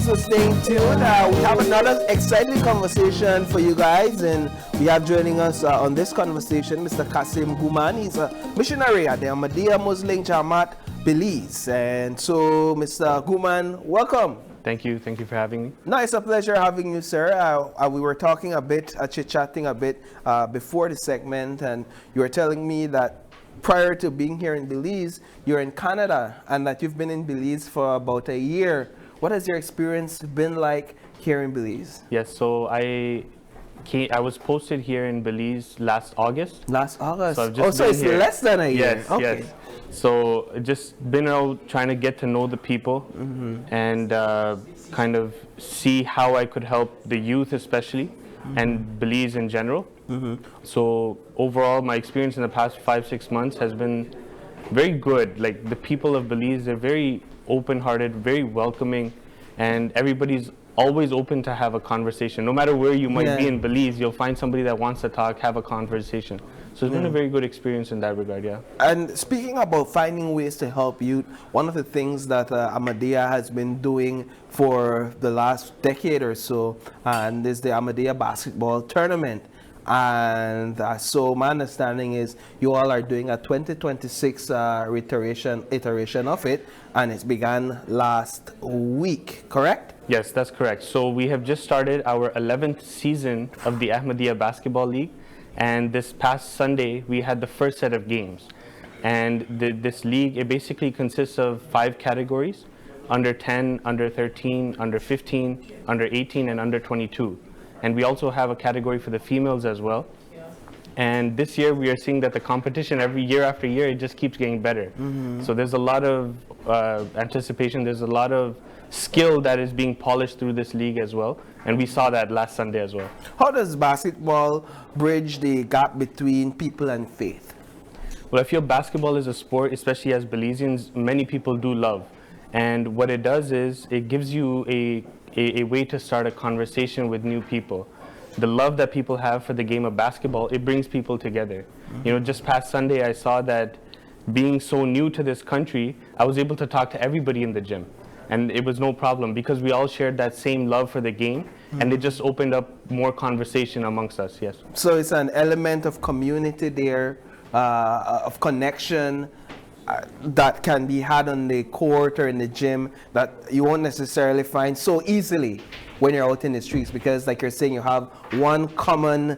for staying tuned. We have another exciting conversation for you guys, and we have joining us on this conversation Mr. Kasim Guman. He's a missionary at the Ahmadiyya Muslim Jamaat, Belize. And so, Mr. Guman, welcome. Thank you for having me. No, it's a pleasure having you, sir. We were talking a bit, chit-chatting a bit before the segment, and you were telling me that prior to being here in Belize, you're in Canada, and that you've been in Belize for about a year. What has your experience been like here in Belize? Yes, so I was posted here in Belize last August. Last August? So it's here less than a year. Yes, okay. Yes. So just been out trying to get to know the people and kind of see how I could help the youth especially and Belize in general. So overall, my experience in the past 5-6 months has been very good. Like, the people of Belize, they're very open-hearted, very welcoming, and everybody's always open to have a conversation. No matter where you might be in Belize, you'll find somebody that wants to talk, have a conversation. So it's been a very good experience in that regard, yeah. And speaking about finding ways to help youth, one of the things that Ahmadiyya has been doing for the last decade or so, and is the Ahmadiyya basketball tournament. And so my understanding is you all are doing a 2026 iteration of it, and it's began last week, correct? Yes, that's correct. So we have just started our 11th season of the Ahmadiyya Basketball League, and this past Sunday we had the first set of games. And this league, it basically consists of 5 categories: under 10, under 13, under 15, under 18, and under 22. And we also have a category for the females as well. And this year we are seeing that the competition every year after year, it just keeps getting better. So there's a lot of anticipation, there's a lot of skill that is being polished through this league as well. And we saw that last Sunday as well. How does basketball bridge the gap between people and faith? Well, I feel basketball is a sport, especially as Belizeans, many people do love. And what it does is it gives you a way to start a conversation with new people. The love that people have for the game of basketball, it brings people together. You know, just past Sunday, I saw that being so new to this country, I was able to talk to everybody in the gym. And it was no problem because we all shared that same love for the game, and it just opened up more conversation amongst us, yes. So it's an element of community there, of connection, that can be had on the court or in the gym that you won't necessarily find so easily when you're out in the streets, because like you're saying, you have one common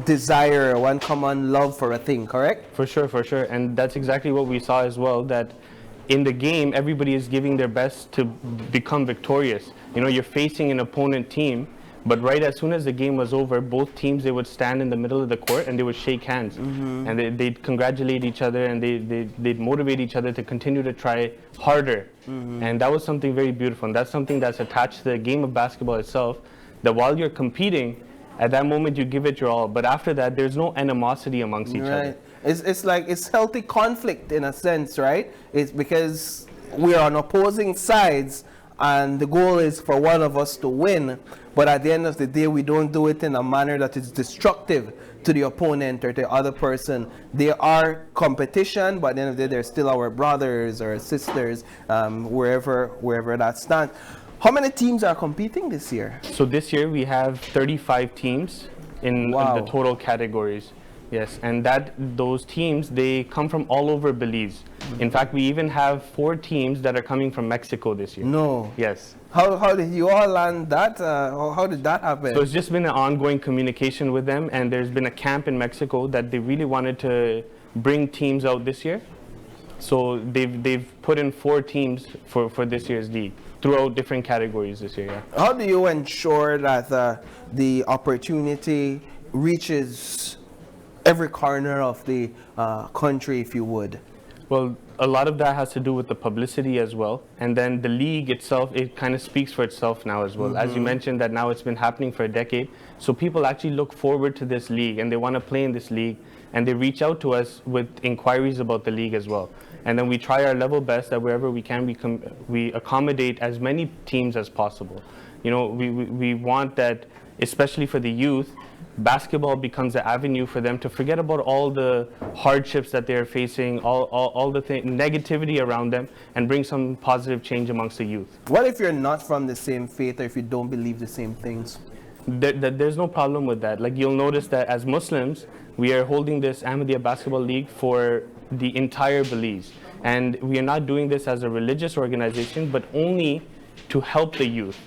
desire, one common love for a thing, correct? For sure. And that's exactly what we saw as well, that in the game, everybody is giving their best to become victorious. You know, you're facing an opponent team, but right as soon as the game was over, both teams, they would stand in the middle of the court and they would shake hands. And they'd congratulate each other, and they'd motivate each other to continue to try harder. And that was something very beautiful. And that's something that's attached to the game of basketball itself, that while you're competing, at that moment you give it your all. But after that, there's no animosity amongst each other. It's like, it's healthy conflict in a sense, right? It's because we are on opposing sides, and the goal is for one of us to win. But at the end of the day, we don't do it in a manner that is destructive to the opponent or the other person. They are competition, but at the end of the day, they're still our brothers or sisters, wherever that stands. How many teams are competing this year? So this year we have 35 teams in the total categories. Yes, and those teams, they come from all over Belize. In fact, we even have 4 teams that are coming from Mexico this year. No. Yes. How did you all land that? How did that happen? So it's just been an ongoing communication with them, and there's been a camp in Mexico that they really wanted to bring teams out this year. So they've put in 4 teams for this year's league throughout different categories this year. Yeah. How do you ensure that the opportunity reaches every corner of the country, if you would? Well, a lot of that has to do with the publicity as well. And then the league itself, it kind of speaks for itself now as well. As you mentioned, that now it's been happening for a decade. So people actually look forward to this league, and they want to play in this league. And they reach out to us with inquiries about the league as well. And then we try our level best that wherever we can, we accommodate as many teams as possible. You know, we want that, especially for the youth, basketball becomes an avenue for them to forget about all the hardships that they're facing, all the negativity around them, and bring some positive change amongst the youth. What if you're not from the same faith, or if you don't believe the same things? There's no problem with that. Like, you'll notice that as Muslims, we are holding this Ahmadiyya Basketball League for the entire Belize. And we are not doing this as a religious organization, but only to help the youth.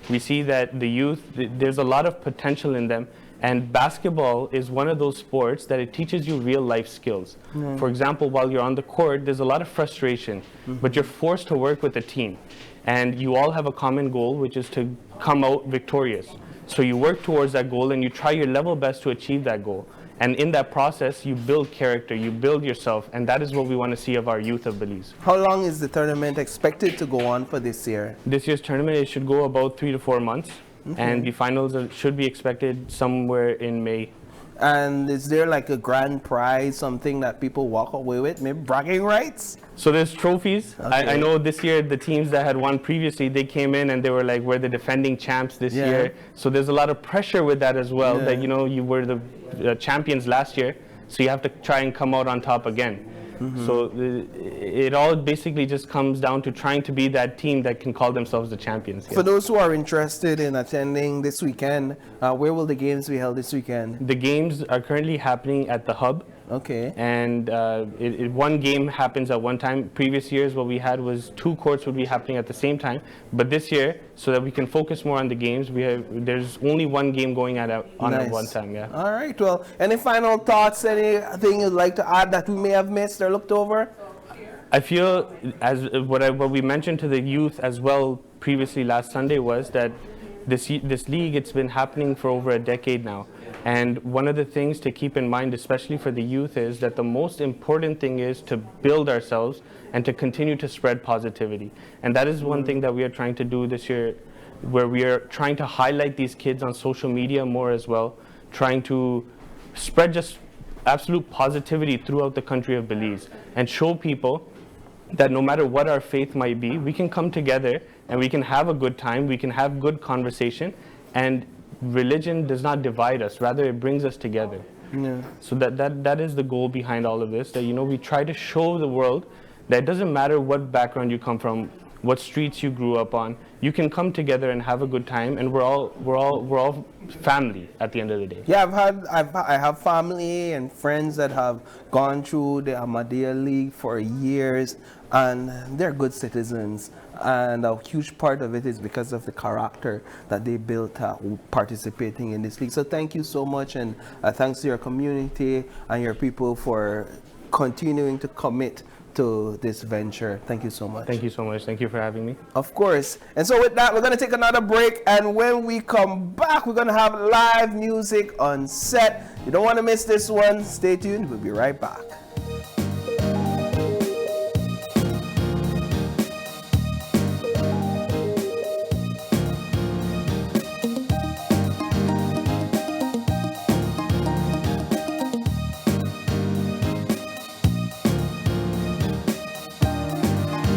We see that the youth, there's a lot of potential in them. And basketball is one of those sports that it teaches you real life skills. For example, while you're on the court, there's a lot of frustration, but you're forced to work with a team. And you all have a common goal, which is to come out victorious. So you work towards that goal and you try your level best to achieve that goal. And in that process, you build character, you build yourself, and that is what we want to see of our youth of Belize. How long is the tournament expected to go on for this year? This year's tournament, it should go about 3 to 4 months. And the finals should be expected somewhere in May. And is there like a grand prize, something that people walk away with, maybe bragging rights? So there's trophies. Okay. I know this year the teams that had won previously, they came in and they were like, we're the defending champs this year. So there's a lot of pressure with that as well, that, you know, you were the champions last year, so you have to try and come out on top again. So it all basically just comes down to trying to be that team that can call themselves the champions. For those who are interested in attending this weekend, where will the games be held this weekend? The games are currently happening at the hub. Okay. And one game happens at one time. Previous years, what we had was 2 courts would be happening at the same time. But this year, so that we can focus more on the games, there's only 1 game going on at one time. Yeah. All right. Well, any final thoughts? Anything you'd like to add that we may have missed or looked over? I feel, as what we mentioned to the youth as well previously last Sunday, was that this league, it's been happening for over a decade now. And one of the things to keep in mind, especially for the youth, is that the most important thing is to build ourselves and to continue to spread positivity. And that is one thing that we are trying to do this year, where we are trying to highlight these kids on social media more as well, trying to spread just absolute positivity throughout the country of Belize and show people that no matter what our faith might be, we can come together and we can have a good time, we can have good conversation, and religion does not divide us, rather it brings us together. So that is the goal behind all of this, that, you know, we try to show the world that it doesn't matter what background you come from, what streets you grew up on, you can come together and have a good time, and we're all family at the end of the day. Yeah, I have family and friends that have gone through the Ahmadiyya League for years, and they're good citizens. And a huge part of it is because of the character that they built participating in this league. So thank you so much, and thanks to your community and your people for continuing to commit to this venture. Thank you so much. Thank you so much. Thank you for having me. Of course. And so with that, we're going to take another break, and when we come back, we're going to have live music on set. You don't want to miss this one. Stay tuned. We'll be right back.